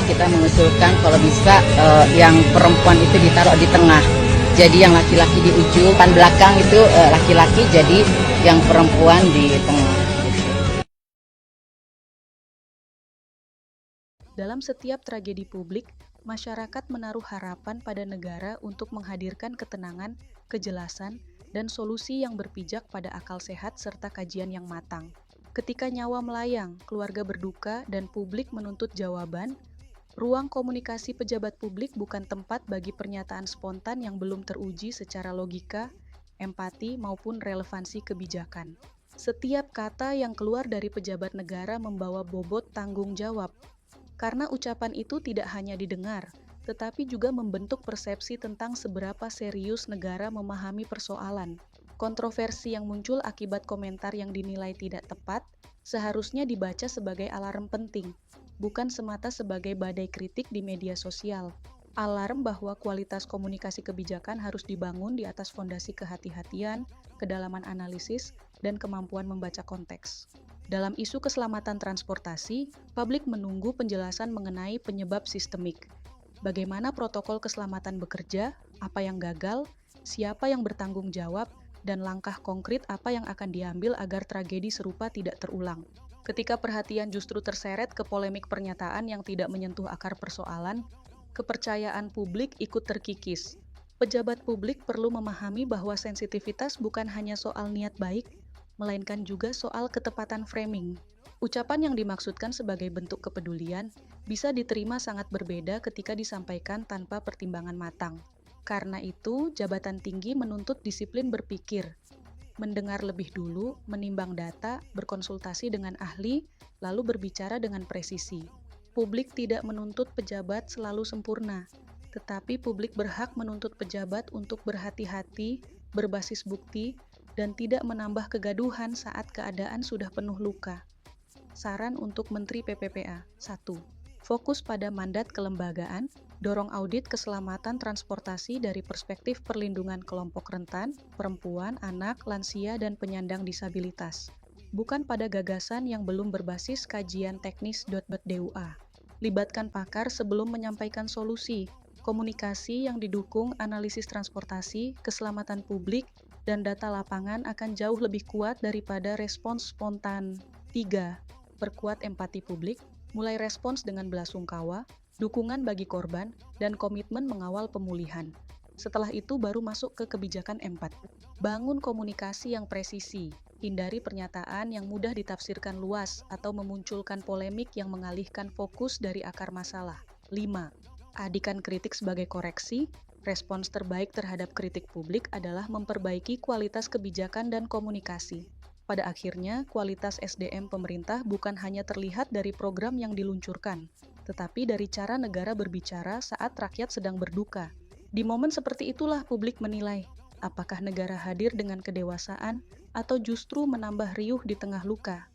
kita mengusulkan kalau bisa yang perempuan itu ditaruh di tengah. Jadi yang laki-laki di ujung, depan belakang itu laki-laki, jadi yang perempuan di tengah. Dalam setiap tragedi publik, masyarakat menaruh harapan pada negara untuk menghadirkan ketenangan, kejelasan, dan solusi yang berpijak pada akal sehat serta kajian yang matang. Ketika nyawa melayang, keluarga berduka, dan publik menuntut jawaban, ruang komunikasi pejabat publik bukan tempat bagi pernyataan spontan yang belum teruji secara logika, empati, maupun relevansi kebijakan. Setiap kata yang keluar dari pejabat negara membawa bobot tanggung jawab, karena ucapan itu tidak hanya didengar, tetapi juga membentuk persepsi tentang seberapa serius negara memahami persoalan. Kontroversi yang muncul akibat komentar yang dinilai tidak tepat seharusnya dibaca sebagai alarm penting, bukan semata sebagai badai kritik di media sosial. Alarm bahwa kualitas komunikasi kebijakan harus dibangun di atas fondasi kehati-hatian, kedalaman analisis, dan kemampuan membaca konteks. Dalam isu keselamatan transportasi, publik menunggu penjelasan mengenai penyebab sistemik. Bagaimana protokol keselamatan bekerja, apa yang gagal, siapa yang bertanggung jawab, dan langkah konkret apa yang akan diambil agar tragedi serupa tidak terulang. Ketika perhatian justru terseret ke polemik pernyataan yang tidak menyentuh akar persoalan, kepercayaan publik ikut terkikis. Pejabat publik perlu memahami bahwa sensitivitas bukan hanya soal niat baik, melainkan juga soal ketepatan framing. Ucapan yang dimaksudkan sebagai bentuk kepedulian bisa diterima sangat berbeda ketika disampaikan tanpa pertimbangan matang. Karena itu, jabatan tinggi menuntut disiplin berpikir, mendengar lebih dulu, menimbang data, berkonsultasi dengan ahli, lalu berbicara dengan presisi. Publik tidak menuntut pejabat selalu sempurna, tetapi publik berhak menuntut pejabat untuk berhati-hati, berbasis bukti, dan tidak menambah kegaduhan saat keadaan sudah penuh luka. Saran untuk Menteri PPPA: 1. Fokus pada mandat kelembagaan, dorong audit keselamatan transportasi dari perspektif perlindungan kelompok rentan, perempuan, anak, lansia, dan penyandang disabilitas, bukan pada gagasan yang belum berbasis kajian teknis. DUA. Libatkan pakar sebelum menyampaikan solusi. Komunikasi yang didukung analisis transportasi, keselamatan publik, dan data lapangan akan jauh lebih kuat daripada respons spontan. 3. Perkuat empati publik, mulai respons dengan belasungkawa, dukungan bagi korban, dan komitmen mengawal pemulihan. Setelah itu baru masuk ke kebijakan 4. Bangun komunikasi yang presisi, hindari pernyataan yang mudah ditafsirkan luas atau memunculkan polemik yang mengalihkan fokus dari akar masalah. 5. Adikan kritik sebagai koreksi. Respons terbaik terhadap kritik publik adalah memperbaiki kualitas kebijakan dan komunikasi. Pada akhirnya, kualitas SDM pemerintah bukan hanya terlihat dari program yang diluncurkan, tetapi dari cara negara berbicara saat rakyat sedang berduka. Di momen seperti itulah publik menilai, apakah negara hadir dengan kedewasaan atau justru menambah riuh di tengah luka.